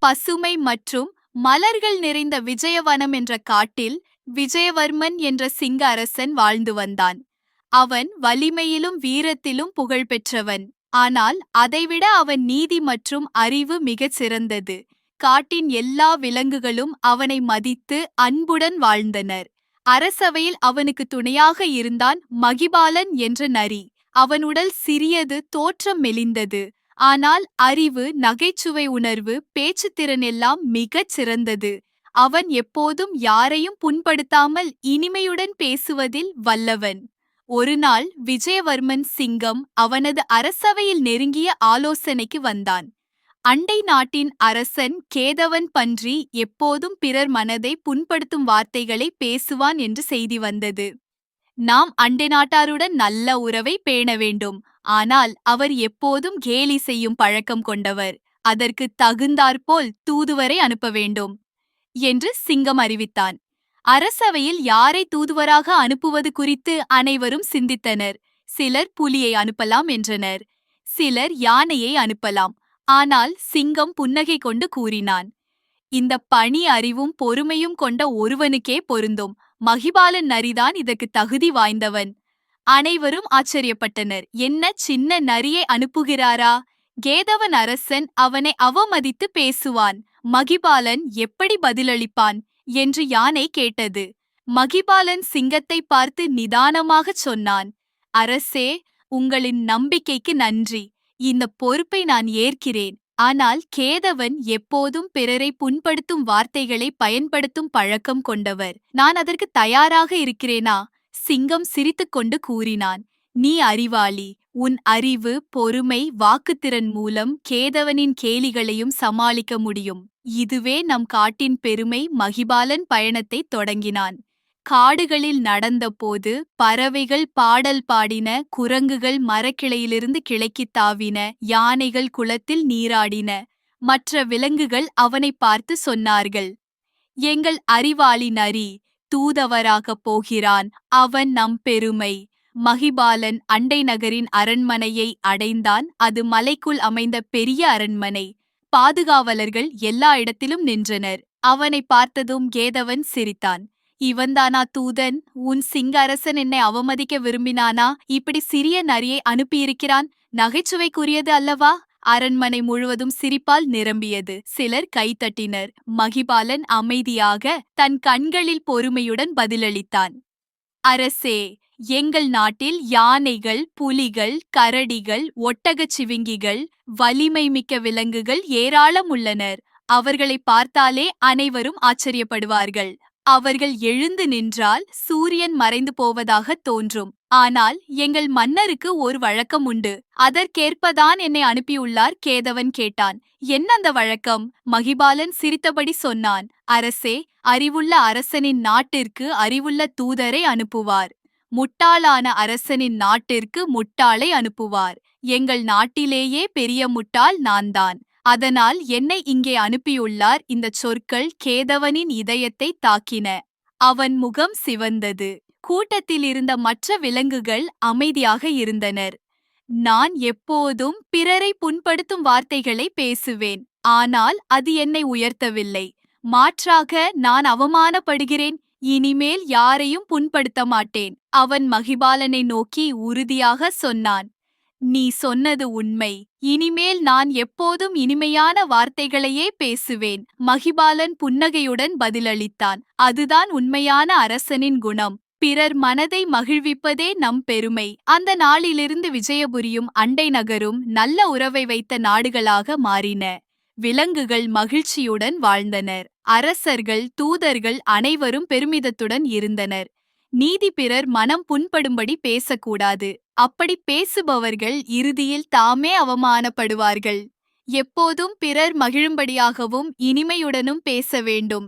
பசுமை மற்றும் மலர்கள் நிறைந்த விஜயவனம் என்ற காட்டில் விஜயவர்மன் என்ற சிங்க அரசன் வாழ்ந்து வந்தான். அவன் வலிமையிலும் வீரத்திலும் புகழ் பெற்றவன். ஆனால் அதைவிட அவன் நீதி மற்றும் அறிவு மிகச் சிறந்தது. காட்டின் எல்லா விலங்குகளும் அவனை மதித்து அன்புடன் வாழ்ந்தனர். அரசவையில் அவனுக்கு துணையாக இருந்தான் மகிபாலன் என்ற நரி. அவன் உடல் சிறியது, தோற்றம் மெலிந்தது. ஆனால் அறிவு, நகைச்சுவை உணர்வு, பேச்சுத்திறன் எல்லாம் மிகச் சிறந்தது. அவன் எப்போதும் யாரையும் புண்படுத்தாமல் இனிமையுடன் பேசுவதில் வல்லவன். ஒருநாள் விஜயவர்மன் சிங்கம் அவனது அரசவையில் நெருங்கிய ஆலோசனைக்கு வந்தான். அண்டை நாட்டின் அரசன் கேதவன் பன்றி எப்போதும் பிறர் மனதை புண்படுத்தும் வார்த்தைகளை பேசுவான் என்று செய்தி வந்தது. நாம் அண்டை நாட்டாருடன் நல்ல உறவை பேண வேண்டும். ஆனால் அவர் எப்போதும் கேலி செய்யும் பழக்கம் கொண்டவர். அதற்கு தகுந்தாற்போல் தூதுவரை அனுப்ப வேண்டும் என்று சிங்கம் அறிவித்தான். அரசவையில் யாரை தூதுவராக அனுப்புவது குறித்து அனைவரும் சிந்தித்தனர். சிலர் புலியை அனுப்பலாம் என்றனர். சிலர் யானையை அனுப்பலாம். ஆனால் சிங்கம் புன்னகை கொண்டு கூறினான், இந்த பணி அறிவும் பொறுமையும் கொண்ட ஒருவனுக்கே பொருந்தும். மகிபாலன் நரிதான் இதற்கு தகுதி வாய்ந்தவன். அனைவரும் ஆச்சரியப்பட்டனர். என்ன, சின்ன நரியை அனுப்புகிறாரா? கேதவன் அரசன் அவனை அவமதித்து பேசுவான். மகிபாலன் எப்படி பதிலளிப்பான் என்று யானை கேட்டது. மகிபாலன் சிங்கத்தை பார்த்து நிதானமாகச் சொன்னான், அரசே, உங்களின் நம்பிக்கைக்கு நன்றி. இந்த பொறுப்பை நான் ஏற்கிறேன். ஆனால் கேதவன் எப்போதும் பிறரை புண்படுத்தும் வார்த்தைகளை பயன்படுத்தும் பழக்கம் கொண்டவர். நான் அதற்கு தயாராக இருக்கிறேனா? சிங்கம் சிரித்துக்கொண்டு கூறினான், நீ அறிவாளி. உன் அறிவு, பொறுமை, வாக்குத்திறன் மூலம் கேதவனின் கேலிகளையும் சமாளிக்க முடியும். இதுவே நம் காட்டின் பெருமை. மகிபாலன் பயணத்தை தொடங்கினான். காடுகளில் நடந்தபோது பறவைகள் பாடல் பாடின, குரங்குகள் மரக்கிளையிலிருந்து கிளைக்குத் தாவின, யானைகள் குளத்தில் நீராடின. மற்ற விலங்குகள் அவனை பார்த்து சொன்னார்கள், எங்கள் அறிவாளி நரி தூதவராகப் போகிறான். அவன் நம் பெருமை. மகிபாலன் அண்டை நகரின் அரண்மனையை அடைந்தான். அது மலைக்குள் அமைந்த பெரிய அரண்மனை. பாதுகாவலர்கள் எல்லா இடத்திலும் நின்றனர். அவனை பார்த்ததும் கேதவன் சிரித்தான். இவன்தானா தூதன்? உன் சிங்க அரசன் என்னை அவமதிக்க விரும்பினானா? இப்படி சிறிய நரியை அனுப்பியிருக்கிறான். நகைச்சுவைக்குரியது அல்லவா? அரண்மனை முழுவதும் சிரிப்பால் நிரம்பியது. சிலர் கைத்தட்டினர். மகிபாலன் அமைதியாக தன் கண்களில் பொறுமையுடன் பதிலளித்தான், அரசே, எங்கள் நாட்டில் யானைகள், புலிகள், கரடிகள், ஒட்டகச் சிவிங்கிகள், வலிமை மிக்க விலங்குகள் ஏராளம் உள்ளனர். அவர்களை பார்த்தாலே அனைவரும் ஆச்சரியப்படுவார்கள். அவர்கள் எழுந்து நின்றால் சூரியன் மறைந்து போவதாக தோன்றும். ஆனால் எங்கள் மன்னருக்கு ஒரு வழக்கம் உண்டு. அதற்கேற்பதான் என்னை அனுப்பியுள்ளார். கேதவன் கேட்டான். என்ன அந்த வழக்கம்? மகிபாலன் சிரித்தபடி சொன்னான், அரசே, அறிவுள்ள அரசனின் நாட்டிற்கு அறிவுள்ள தூதரை அனுப்புவார். முட்டாளான அரசனின் நாட்டிற்கு முட்டாளை அனுப்புவார். எங்கள் நாட்டிலேயே பெரிய முட்டாள் நான்தான். அதனால் என்னை இங்கே அனுப்பியுள்ளார். இந்தச் சொற்கள் கேதவனின் இதயத்தை தாக்கின. அவன் முகம் சிவந்தது. கூட்டத்தில் இருந்த மற்ற விலங்குகள் அமைதியாக இருந்தனர். நான் எப்போதும் பிறரை புண்படுத்தும் வார்த்தைகளை பேசுவேன். ஆனால் அது என்னை உயர்த்தவில்லை. மாற்றாக நான் அவமானப்படுகிறேன். இனிமேல் யாரையும் புண்படுத்த மாட்டேன். அவன் மகிபாலனை நோக்கி உறுதியாக சொன்னான், நீ சொன்னது உண்மை. இனிமேல் நான் எப்போதும் இனிமையான வார்த்தைகளையே பேசுவேன். மகிபாலன் புன்னகையுடன் பதிலளித்தான், அதுதான் உண்மையான அரசனின் குணம். பிறர் மனதை மகிழ்விப்பதே நம் பெருமை. அந்த நாளிலிருந்து விஜயபுரியும் அண்டை நகரும் நல்ல உறவை வைத்த நாடுகளாக மாறின. விலங்குகள் மகிழ்ச்சியுடன் வாழ்ந்தனர். அரசர்கள், தூதர்கள் அனைவரும் பெருமிதத்துடன் இருந்தனர். நீதி பிறர் மனம் புண்படும்படி பேசக்கூடாது. அப்படி பேசுபவர்கள் இறுதியில் தாமே அவமானப்படுவார்கள். எப்போதும் பிறர் மகிழும்படியாகவும் இனிமையுடனும் பேச வேண்டும்.